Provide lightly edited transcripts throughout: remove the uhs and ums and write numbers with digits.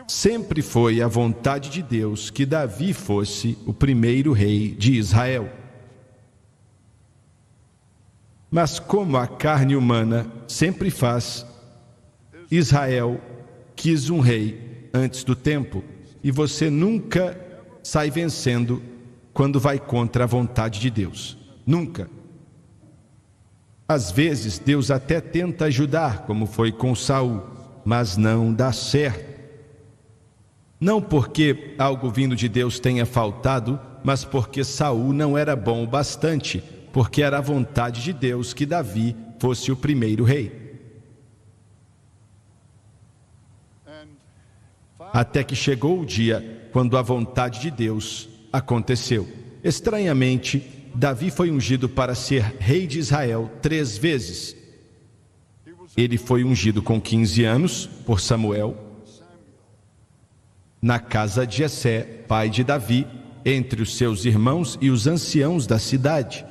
Sempre foi a vontade de Deus que Davi fosse o primeiro rei de Israel. Mas como a carne humana sempre faz, Israel quis um rei antes do tempo, e você nunca sai vencendo quando vai contra a vontade de Deus. Nunca. Às vezes Deus até tenta ajudar, como foi com Saul, mas não dá certo. Não porque algo vindo de Deus tenha faltado, mas porque Saul não era bom o bastante, porque era a vontade de Deus que Davi fosse o primeiro rei. Até que chegou o dia quando a vontade de Deus aconteceu. Estranhamente, Davi foi ungido para ser rei de Israel 3 vezes. Ele foi ungido com 15 anos por Samuel, na casa de Jessé, pai de Davi, entre os seus irmãos e os anciãos da cidade.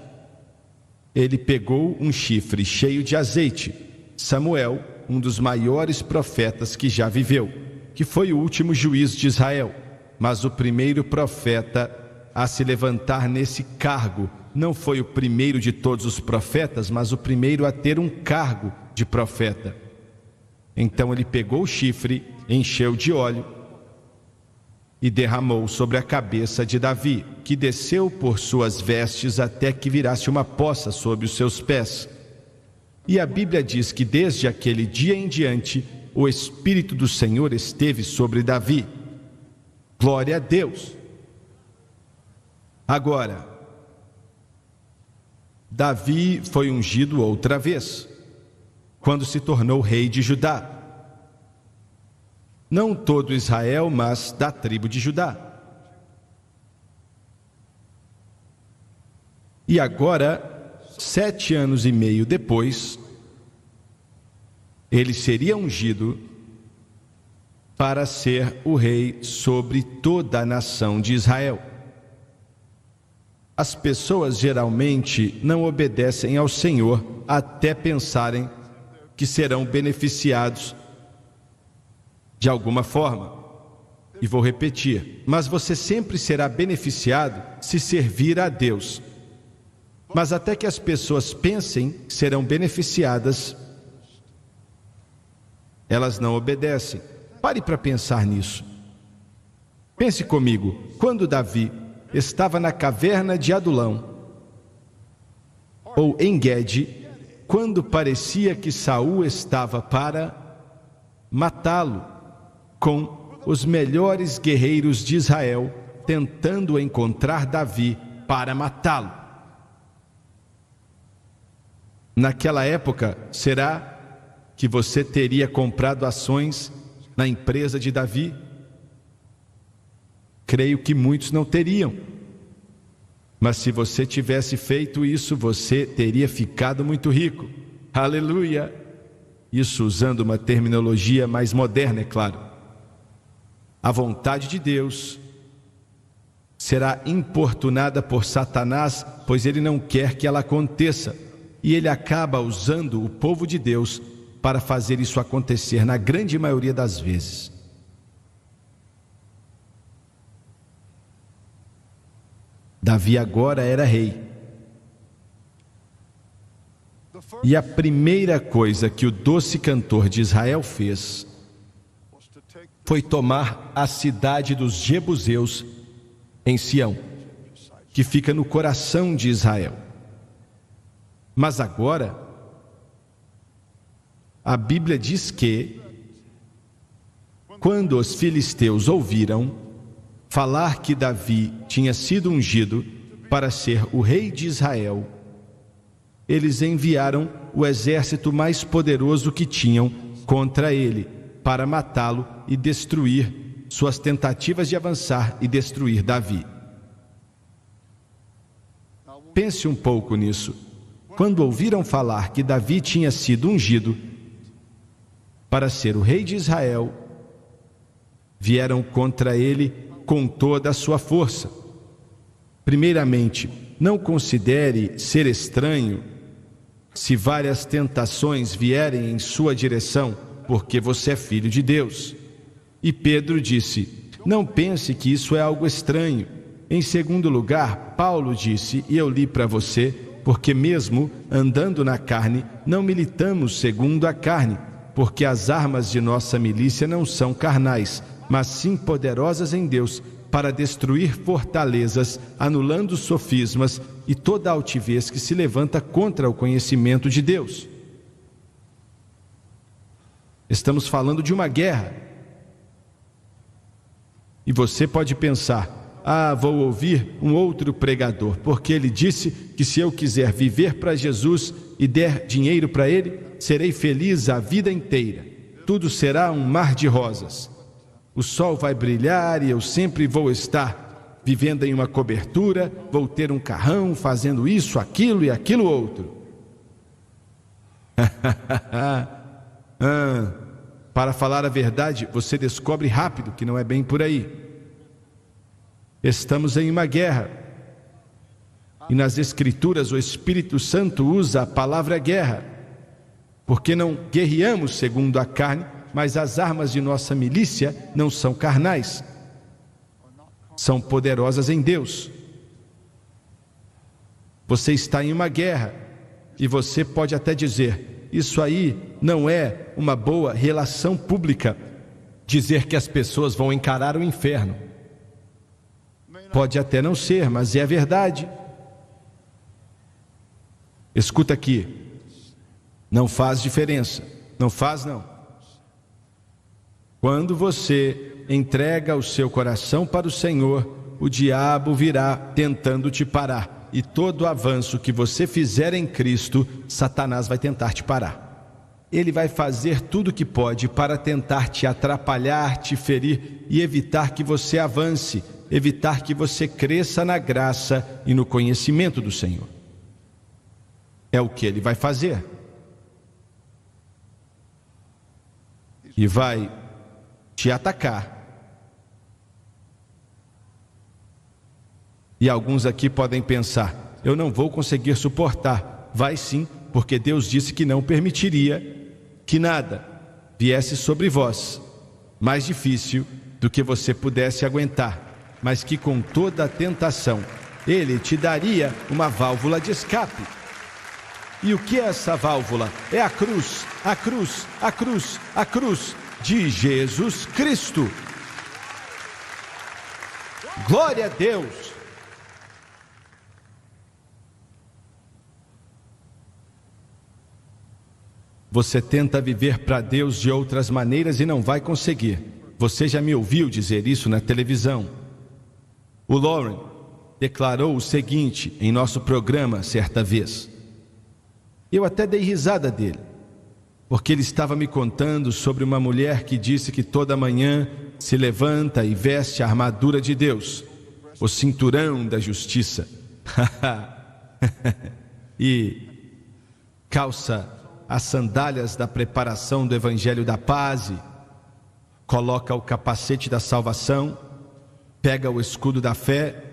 Ele pegou um chifre cheio de azeite. Samuel, um dos maiores profetas que já viveu, que foi o último juiz de Israel, mas o primeiro profeta a se levantar nesse cargo. Não foi o primeiro de todos os profetas, mas o primeiro a ter um cargo de profeta. Então ele pegou o chifre, encheu de óleo e derramou sobre a cabeça de Davi, que desceu por suas vestes até que virasse uma poça sobre os seus pés. E a Bíblia diz que desde aquele dia em diante, o Espírito do Senhor esteve sobre Davi. Glória a Deus! Agora, Davi foi ungido outra vez, quando se tornou rei de Judá. Não todo Israel, mas da tribo de Judá. E agora, 7 anos e meio depois, ele seria ungido para ser o rei sobre toda a nação de Israel. As pessoas geralmente não obedecem ao Senhor até pensarem que serão beneficiados de alguma forma. E vou repetir, mas você sempre será beneficiado se servir a Deus. Mas até que as pessoas pensem que serão beneficiadas, elas não obedecem. Pare para pensar nisso. Pense comigo, quando Davi estava na caverna de Adulão, ou em Guede, quando parecia que Saul estava para matá-lo, com os melhores guerreiros de Israel tentando encontrar Davi para matá-lo. Naquela época, será que você teria comprado ações na empresa de Davi? Creio que muitos não teriam. Mas se você tivesse feito isso, você teria ficado muito rico. Aleluia! Isso usando uma terminologia mais moderna, é claro. A vontade de Deus será importunada por Satanás, pois ele não quer que ela aconteça. E ele acaba usando o povo de Deus para fazer isso acontecer na grande maioria das vezes. Davi agora era rei. E a primeira coisa que o doce cantor de Israel fez foi tomar a cidade dos Jebuseus em Sião, que fica no coração de Israel. Mas agora, a Bíblia diz que, quando os filisteus ouviram falar que Davi tinha sido ungido para ser o rei de Israel, eles enviaram o exército mais poderoso que tinham contra ele, para matá-lo e destruir suas tentativas de avançar e destruir Davi. Pense um pouco nisso. Quando ouviram falar que Davi tinha sido ungido para ser o rei de Israel, vieram contra ele com toda a sua força. Primeiramente, não considere ser estranho se várias tentações vierem em sua direção, porque você é filho de Deus. E Pedro disse: não pense que isso é algo estranho. Em segundo lugar, Paulo disse, e eu li para você, porque mesmo andando na carne, não militamos segundo a carne, porque as armas de nossa milícia não são carnais, mas sim poderosas em Deus, para destruir fortalezas, anulando sofismas e toda altivez que se levanta contra o conhecimento de Deus. Estamos falando de uma guerra. E você pode pensar: vou ouvir um outro pregador, porque ele disse que se eu quiser viver para Jesus e der dinheiro para ele, serei feliz a vida inteira. Tudo será um mar de rosas. O sol vai brilhar e eu sempre vou estar vivendo em uma cobertura, vou ter um carrão, fazendo isso, aquilo e aquilo outro. Para falar a verdade, você descobre rápido que não é bem por aí. Estamos em uma guerra. E nas Escrituras o Espírito Santo usa a palavra guerra, porque não guerreamos segundo a carne, mas as armas de nossa milícia não são carnais, são poderosas em Deus. Você está em uma guerra, e você pode até dizer: isso aí não é uma boa relação pública, dizer que as pessoas vão encarar o inferno. Pode até não ser, mas é a verdade. Escuta aqui, não faz diferença, não faz não. Quando você entrega o seu coração para o Senhor, o diabo virá tentando te parar, e todo avanço que você fizer em Cristo, Satanás vai tentar te parar. Ele vai fazer tudo o que pode para tentar te atrapalhar, te ferir e evitar que você avance, evitar que você cresça na graça e no conhecimento do Senhor. É o que ele vai fazer. E vai te atacar. E alguns aqui podem pensar: eu não vou conseguir suportar. Vai sim, porque Deus disse que não permitiria que nada viesse sobre vós mais difícil do que você pudesse aguentar, mas que com toda a tentação Ele te daria uma válvula de escape. E o que é essa válvula? É a cruz, a cruz, a cruz, a cruz de Jesus Cristo. Glória a Deus! Você tenta viver para Deus de outras maneiras e não vai conseguir. Você já me ouviu dizer isso na televisão. O Lauren declarou o seguinte em nosso programa certa vez. Eu até dei risada dele, porque ele estava me contando sobre uma mulher que disse que toda manhã se levanta e veste a armadura de Deus, o cinturão da justiça, e calça as sandálias da preparação do Evangelho da Paz, coloca o capacete da salvação, pega o escudo da fé,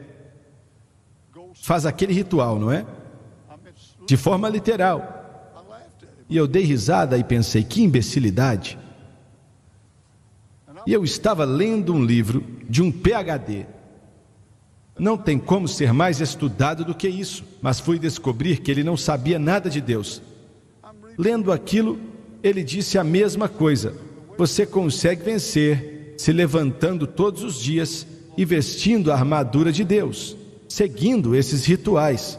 faz aquele ritual, não é? De forma literal. E eu dei risada e pensei: que imbecilidade. E eu estava lendo um livro de um PhD. Não tem como ser mais estudado do que isso, mas fui descobrir que ele não sabia nada de Deus. Lendo aquilo, ele disse a mesma coisa: você consegue vencer se levantando todos os dias e vestindo a armadura de Deus, seguindo esses rituais.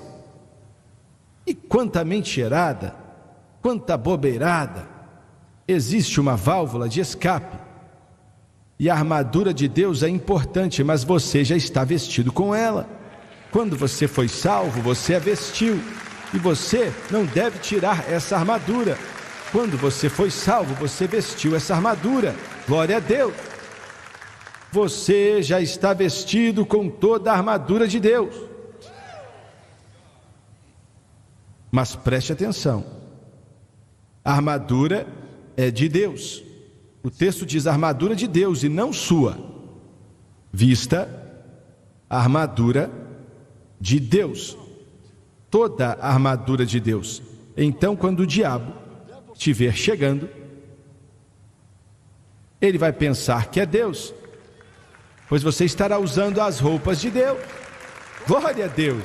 E quanta mentirada, quanta bobeirada. Existe uma válvula de escape. E a armadura de Deus é importante, mas você já está vestido com ela. Quando você foi salvo, você a vestiu. E você não deve tirar essa armadura. Quando você foi salvo, você vestiu essa armadura. Glória a Deus. Você já está vestido com toda a armadura de Deus. Mas preste atenção. A armadura é de Deus. O texto diz armadura de Deus e não sua. Vista a armadura de Deus. Toda a armadura de Deus. Então, quando o diabo estiver chegando, ele vai pensar que é Deus, pois você estará usando as roupas de Deus. Glória a Deus!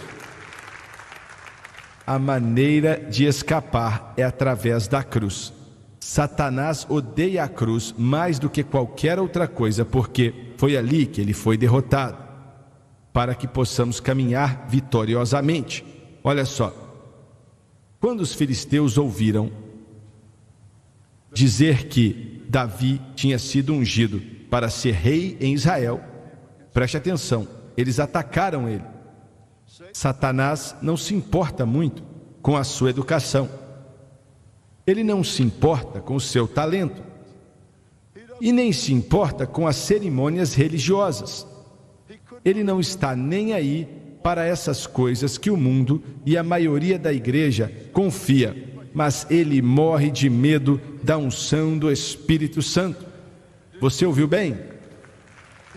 A maneira de escapar é através da cruz. Satanás odeia a cruz mais do que qualquer outra coisa, porque foi ali que ele foi derrotado, para que possamos caminhar vitoriosamente. Olha só, quando os filisteus ouviram dizer que Davi tinha sido ungido para ser rei em Israel, preste atenção, eles atacaram ele. Satanás não se importa muito com a sua educação. Ele não se importa com o seu talento. E nem se importa com as cerimônias religiosas. Ele não está nem aí para essas coisas que o mundo e a maioria da igreja confia, mas ele morre de medo da unção do Espírito Santo. Você ouviu bem?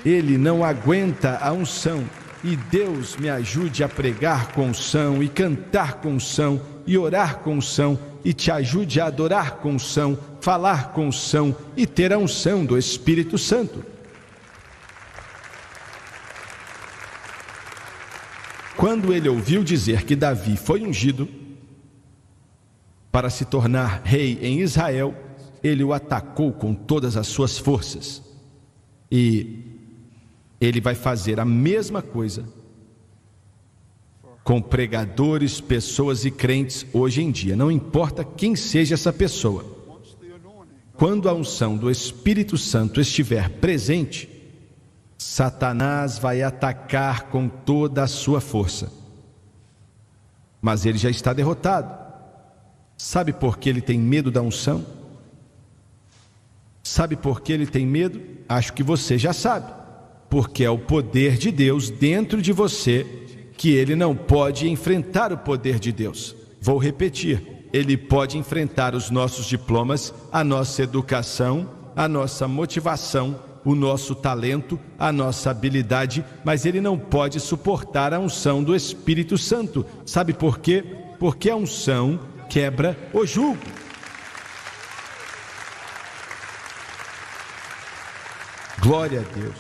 Ele não aguenta a unção. E Deus me ajude a pregar com unção, e cantar com unção, e orar com unção, e te ajude a adorar com unção, falar com unção e ter a unção do Espírito Santo. Quando ele ouviu dizer que Davi foi ungido para se tornar rei em Israel, ele o atacou com todas as suas forças. E ele vai fazer a mesma coisa com pregadores, pessoas e crentes hoje em dia. Não importa quem seja essa pessoa. Quando a unção do Espírito Santo estiver presente, Satanás vai atacar com toda a sua força. Mas ele já está derrotado. Sabe por que ele tem medo da unção? Sabe por que ele tem medo? Acho que você já sabe. Porque é o poder de Deus dentro de você que ele não pode enfrentar o poder de Deus. Vou repetir, ele pode enfrentar os nossos diplomas, a nossa educação, a nossa motivação, o nosso talento, a nossa habilidade, mas ele não pode suportar a unção do Espírito Santo. Sabe por quê? Porque a unção quebra o jugo. Glória a Deus.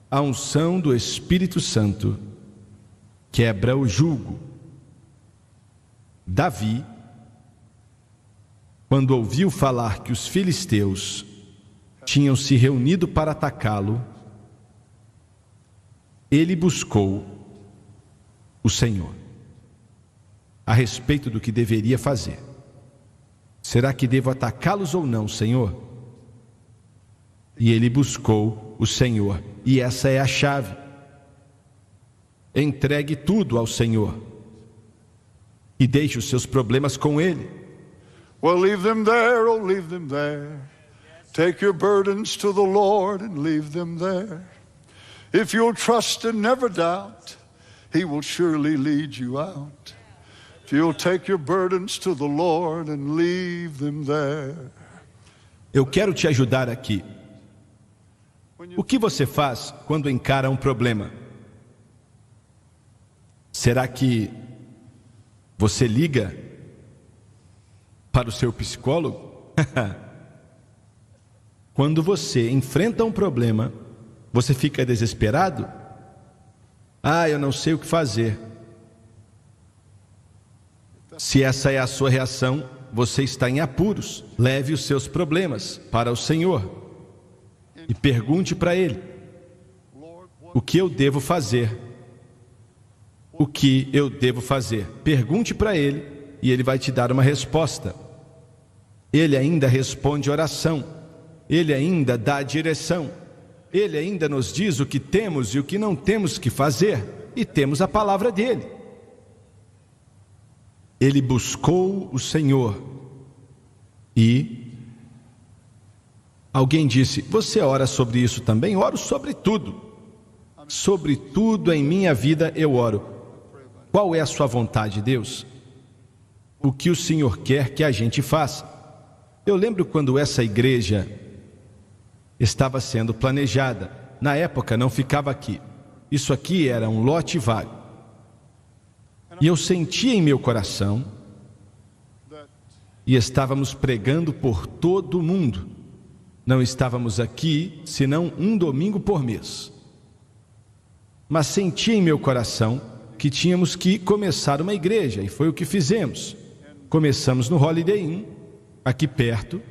A unção do Espírito Santo quebra o jugo. Davi, quando ouviu falar que os filisteus tinham se reunido para atacá-lo, ele buscou o Senhor a respeito do que deveria fazer. Será que devo atacá-los ou não, Senhor? E ele buscou o Senhor. E essa é a chave. Entregue tudo ao Senhor e deixe os seus problemas com Ele. Well, leave them there, oh, leave them there. Take your burdens to the Lord and leave them there. If you'll trust and never doubt, He will surely lead you out. If you'll take your burdens to the Lord and leave them there. Eu quero te ajudar aqui. O que você faz quando encara um problema? Será que você liga para o seu psicólogo? Quando você enfrenta um problema, você fica desesperado? Eu não sei o que fazer. Se essa é a sua reação, você está em apuros. Leve os seus problemas para o Senhor e pergunte para Ele: o que eu devo fazer? O que eu devo fazer? Pergunte para Ele e Ele vai te dar uma resposta. Ele ainda responde oração. Ele ainda dá direção. Ele ainda nos diz o que temos e o que não temos que fazer. E temos a palavra dele. Ele buscou o Senhor. E alguém disse: você ora sobre isso também? Oro sobre tudo. Sobre tudo em minha vida eu oro. Qual é a sua vontade, Deus? O que o Senhor quer que a gente faça? Eu lembro quando essa igreja estava sendo planejada. Na época não ficava aqui. Isso aqui era um lote vago. E eu sentia em meu coração, e estávamos pregando por todo o mundo, Não estávamos aqui senão um domingo por mês. Mas senti em meu coração que tínhamos que começar uma igreja, e foi o que fizemos. Começamos no Holiday Inn, aqui perto,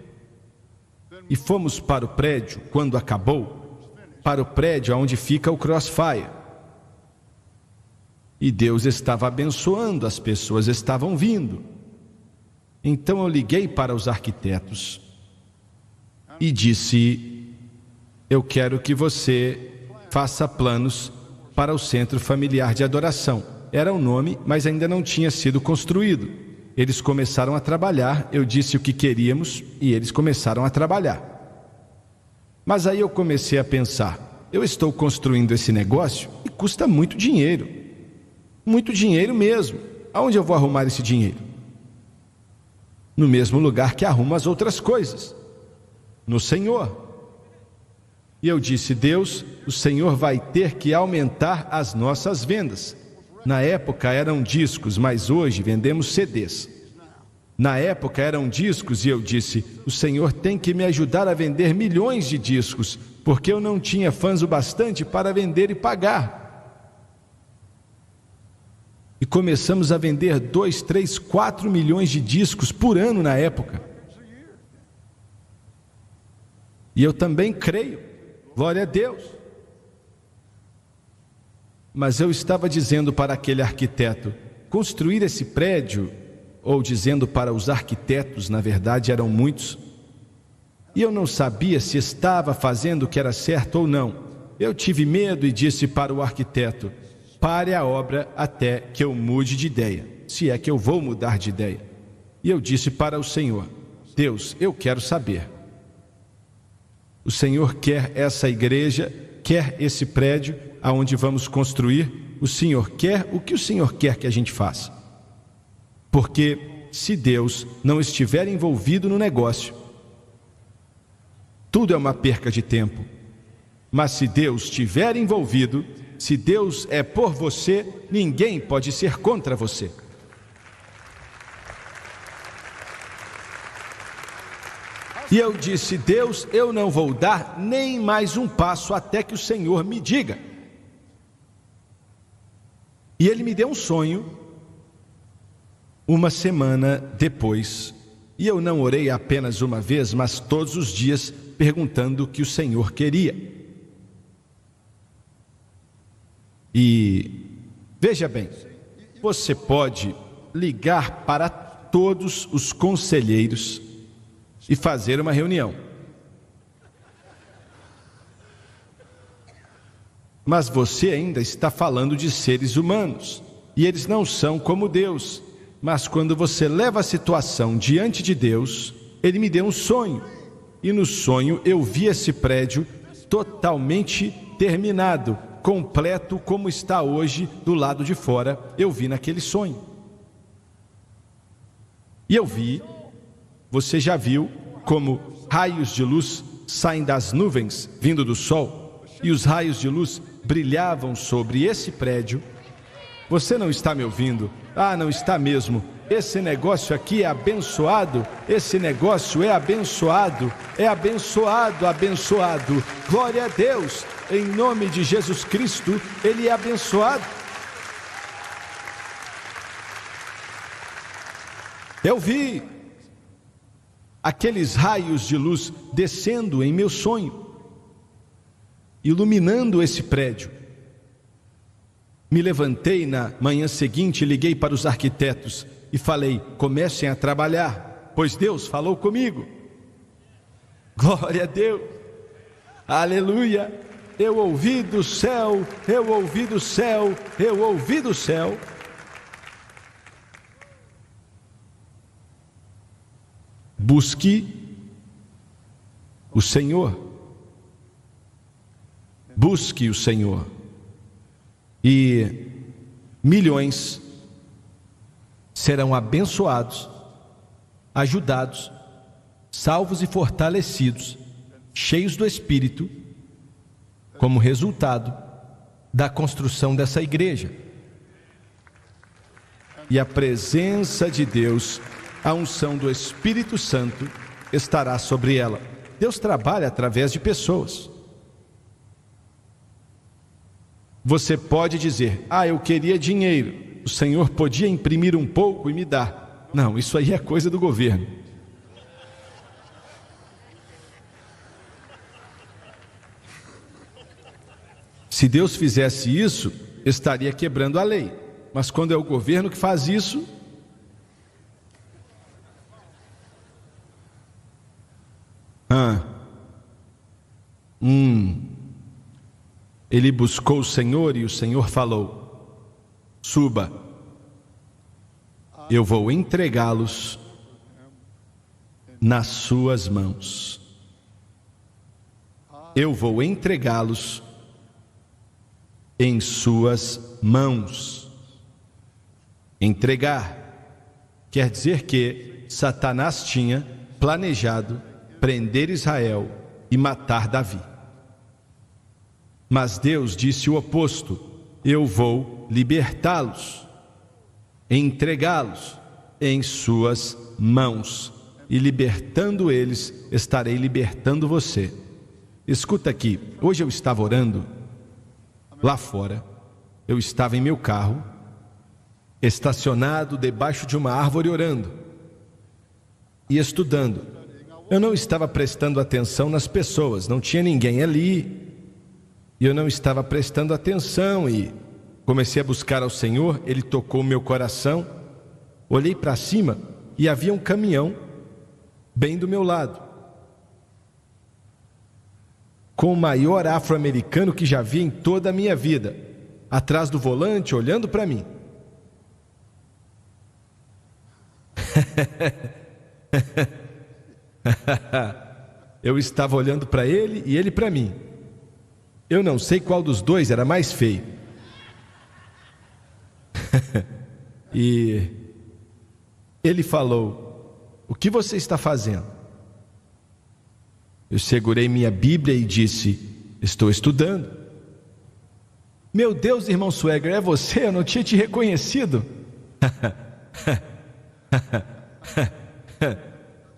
e fomos para o prédio, quando acabou, para o prédio onde fica o Crossfire. E Deus estava abençoando, as pessoas estavam vindo. Então eu liguei para os arquitetos e disse: eu quero que você faça planos para o Centro Familiar de Adoração. Era o nome, mas ainda não tinha sido construído. Eles começaram a trabalhar, eu disse o que queríamos e eles começaram a trabalhar. Mas aí eu comecei a pensar: eu estou construindo esse negócio e custa muito dinheiro mesmo. Aonde eu vou arrumar esse dinheiro? No mesmo lugar que arrumo as outras coisas, no Senhor. E eu disse: Deus, o Senhor vai ter que aumentar as nossas vendas. Na época eram discos, mas hoje vendemos CDs. Na época eram discos e eu disse: o Senhor tem que me ajudar a vender milhões de discos, porque eu não tinha fãs o bastante para vender e pagar. E começamos a vender 2, 3, 4 milhões de discos por ano na época. E eu também creio, glória a Deus. Mas eu estava dizendo para aquele arquiteto: construir esse prédio, ou dizendo para os arquitetos, na verdade eram muitos, e eu não sabia se estava fazendo o que era certo ou não. Eu tive medo e disse para o arquiteto: pare a obra até que eu mude de ideia, se é que eu vou mudar de ideia. E eu disse para o Senhor: Deus, eu quero saber. O Senhor quer essa igreja, quer esse prédio aonde vamos construir. O Senhor quer o que o Senhor quer que a gente faça. Porque se Deus não estiver envolvido no negócio, tudo é uma perca de tempo. Mas se Deus estiver envolvido, se Deus é por você, ninguém pode ser contra você. E eu disse: Deus, eu não vou dar nem mais um passo até que o Senhor me diga. E Ele me deu um sonho uma semana depois. E eu não orei apenas uma vez, mas todos os dias, perguntando o que o Senhor queria. E veja bem, você pode ligar para todos os conselheiros e fazer uma reunião. Mas você ainda está falando de seres humanos, e eles não são como Deus. Mas quando você leva a situação diante de Deus, Ele me deu um sonho, e no sonho eu vi esse prédio totalmente terminado, completo como está hoje do lado de fora. Eu vi naquele sonho. E eu vi, você já viu como raios de luz saem das nuvens vindo do sol, e os raios de luz brilhavam sobre esse prédio. Você não está me ouvindo? Ah, não está mesmo. Esse negócio aqui é abençoado, esse negócio é abençoado, abençoado. Glória a Deus, em nome de Jesus Cristo, Ele é abençoado. Eu vi aqueles raios de luz descendo em meu sonho, iluminando esse prédio. Me levantei na manhã seguinte, liguei para os arquitetos e falei: comecem a trabalhar, pois Deus falou comigo. Glória a Deus, aleluia. Eu ouvi do céu, eu ouvi do céu, eu ouvi do céu. Busque o Senhor, busque o Senhor, e milhões serão abençoados, ajudados, salvos e fortalecidos, cheios do Espírito, como resultado da construção dessa igreja. E a presença de Deus, a unção do Espírito Santo estará sobre ela. Deus trabalha através de pessoas. Você pode dizer: eu queria dinheiro, o Senhor podia imprimir um pouco e me dar. Não, isso aí é coisa do governo. Se Deus fizesse isso, estaria quebrando a lei. Mas quando é o governo que faz isso, ele buscou o Senhor e o Senhor falou: suba, eu vou entregá-los nas suas mãos. Eu vou entregá-los em suas mãos. Entregar quer dizer que Satanás tinha planejado prender Israel e matar Davi. Mas Deus disse o oposto: eu vou libertá-los, entregá-los em suas mãos, e libertando eles, estarei libertando você. Escuta aqui, hoje eu estava orando lá fora, eu estava em meu carro, estacionado debaixo de uma árvore orando e estudando. Eu não estava prestando atenção nas pessoas, não tinha ninguém ali, e eu não estava prestando atenção, e comecei a buscar ao Senhor. Ele tocou o meu coração, olhei para cima e havia um caminhão bem do meu lado, com o maior afro-americano que já vi em toda a minha vida, atrás do volante, olhando para mim. Eu estava olhando para ele e ele para mim. Eu não sei qual dos dois era mais feio. E ele falou: o que você está fazendo? Eu segurei minha Bíblia e disse: estou estudando. Meu Deus, irmão Swagger, é você? Eu não tinha te reconhecido.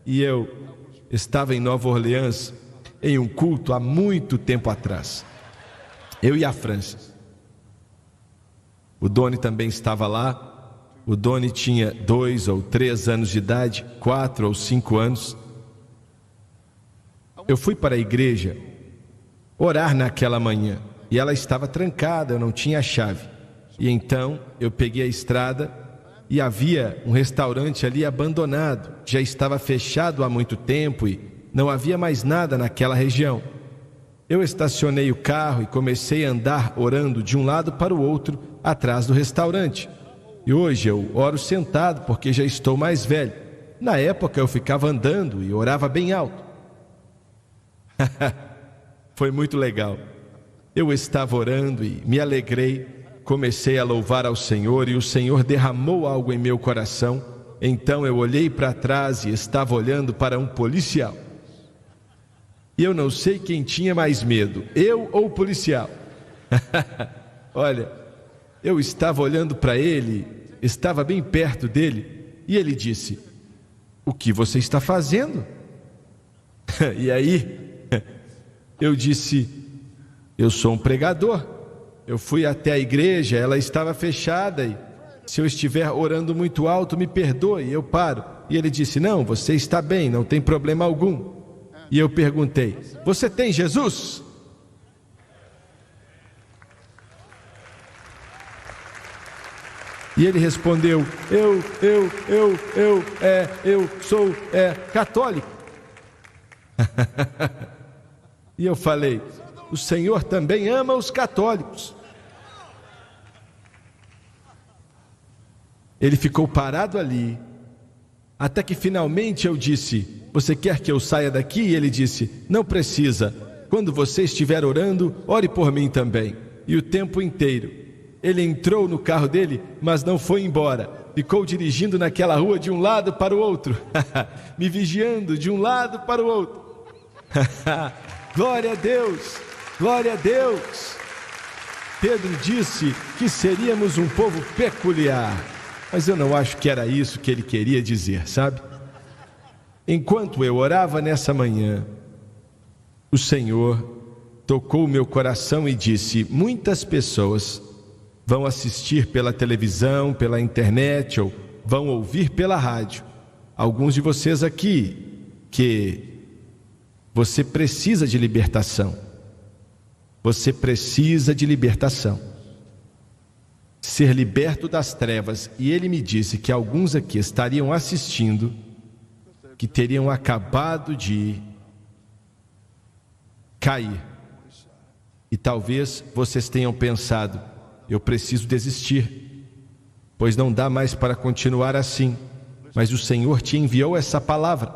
E eu estava em Nova Orleans em um culto há muito tempo atrás. Eu e a Francis. O Doni também estava lá. O Doni tinha 2 ou 3 anos de idade, 4 ou 5 anos. Eu fui para a igreja orar naquela manhã e ela estava trancada, eu não tinha a chave. E então eu peguei a estrada e havia um restaurante ali abandonado, já estava fechado há muito tempo e não havia mais nada naquela região. Eu estacionei o carro e comecei a andar orando de um lado para o outro atrás do restaurante. E hoje eu oro sentado porque já estou mais velho. Na época eu ficava andando e orava bem alto. Foi muito legal. Eu estava orando e me alegrei, comecei a louvar ao Senhor e o Senhor derramou algo em meu coração. Então eu olhei para trás e estava olhando para um policial. E eu não sei quem tinha mais medo, eu ou o policial. Olha, eu estava olhando para ele, estava bem perto dele, e ele disse: o que você está fazendo? E aí, eu disse: eu sou um pregador. Eu fui até a igreja, ela estava fechada, e se eu estiver orando muito alto, me perdoe, eu paro. E ele disse: não, você está bem, não tem problema algum. E eu perguntei: você tem Jesus? E ele respondeu: eu sou católico. E eu falei: o Senhor também ama os católicos. Ele ficou parado ali, até que finalmente eu disse: você quer que eu saia daqui? E ele disse: não precisa, quando você estiver orando, ore por mim também. E o tempo inteiro ele entrou no carro dele, mas não foi embora, ficou dirigindo naquela rua de um lado para o outro, me vigiando de um lado para o outro. Glória a Deus, glória a Deus. Pedro disse que seríamos um povo peculiar, mas eu não acho que era isso que ele queria dizer, sabe? Enquanto eu orava nessa manhã, o Senhor tocou o meu coração e disse: muitas pessoas vão assistir pela televisão, pela internet, ou vão ouvir pela rádio. Alguns de vocês aqui, que você precisa de libertação. Você precisa de libertação. Ser liberto das trevas. E ele me disse que alguns aqui estariam assistindo, que teriam acabado de cair. E talvez vocês tenham pensado: eu preciso desistir, pois não dá mais para continuar assim. Mas o Senhor te enviou essa palavra.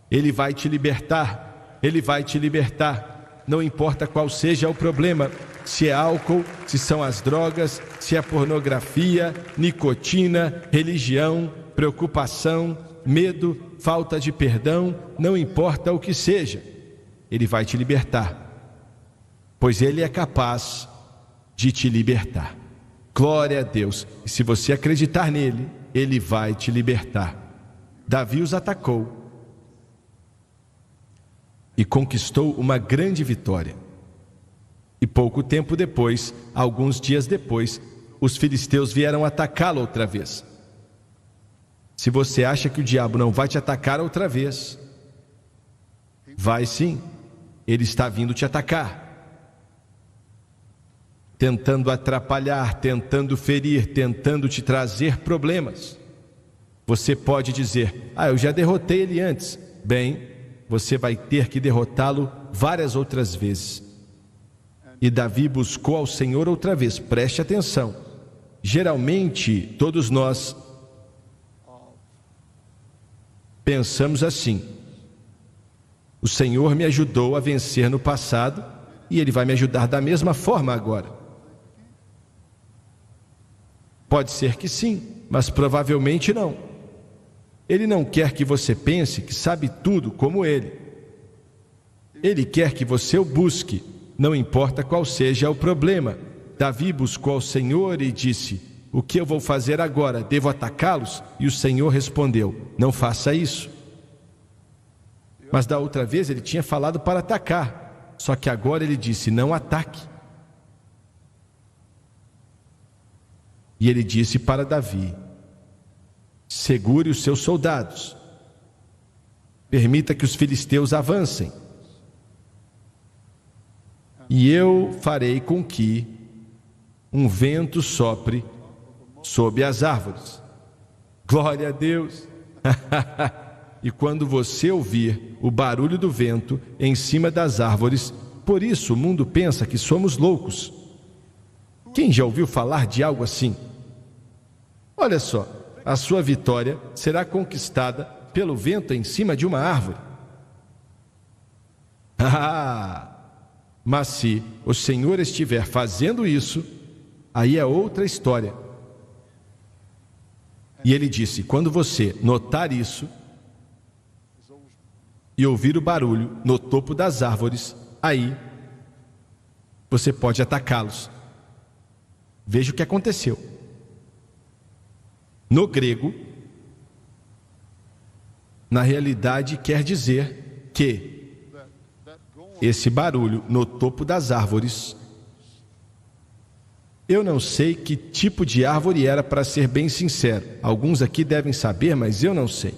Ele vai te libertar. Ele vai te libertar. Não importa qual seja o problema, se é álcool, se são as drogas, se é pornografia, nicotina, religião, preocupação, medo, falta de perdão, não importa o que seja, Ele vai te libertar, pois Ele é capaz de te libertar. Glória a Deus. E se você acreditar nele, Ele vai te libertar. Davi os atacou e conquistou uma grande vitória. E pouco tempo depois, alguns dias depois, os filisteus vieram atacá-lo outra vez. Se você acha que o diabo não vai te atacar outra vez, vai sim. Ele está vindo te atacar, tentando atrapalhar, tentando ferir, tentando te trazer problemas. Você pode dizer: eu já derrotei ele antes. Bem, você vai ter que derrotá-lo várias outras vezes. E Davi buscou ao Senhor outra vez. Preste atenção. Geralmente, todos nós pensamos assim: o Senhor me ajudou a vencer no passado e Ele vai me ajudar da mesma forma agora. Pode ser que sim, mas provavelmente não. Ele não quer que você pense que sabe tudo como Ele. Ele quer que você o busque, não importa qual seja o problema. Davi buscou ao Senhor e disse: o que eu vou fazer agora? Devo atacá-los? E o Senhor respondeu: não faça isso. Mas da outra vez ele tinha falado para atacar, só que agora ele disse: não ataque. E ele disse para Davi: segure os seus soldados, permita que os filisteus avancem, e eu farei com que um vento sopre sob as árvores. Glória a Deus! E quando você ouvir o barulho do vento em cima das árvores, por isso o mundo pensa que somos loucos. Quem já ouviu falar de algo assim? Olha só, a sua vitória será conquistada pelo vento em cima de uma árvore. Mas se o Senhor estiver fazendo isso, aí é outra história. E ele disse: quando você notar isso e ouvir o barulho no topo das árvores, aí você pode atacá-los. Veja o que aconteceu. No grego, na realidade, quer dizer que esse barulho no topo das árvores, eu não sei que tipo de árvore era, para ser bem sincero. Alguns aqui devem saber, mas eu não sei.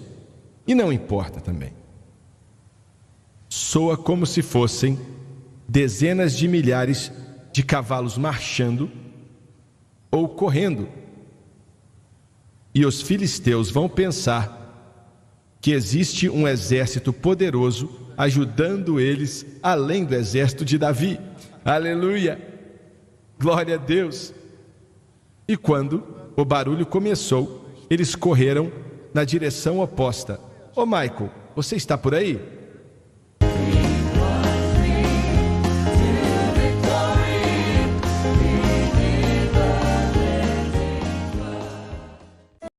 E não importa também. Soa como se fossem dezenas de milhares de cavalos marchando ou correndo. E os filisteus vão pensar que existe um exército poderoso ajudando eles, além do exército de Davi. Aleluia! Glória a Deus! E quando o barulho começou, eles correram na direção oposta. Ô Michael, você está por aí?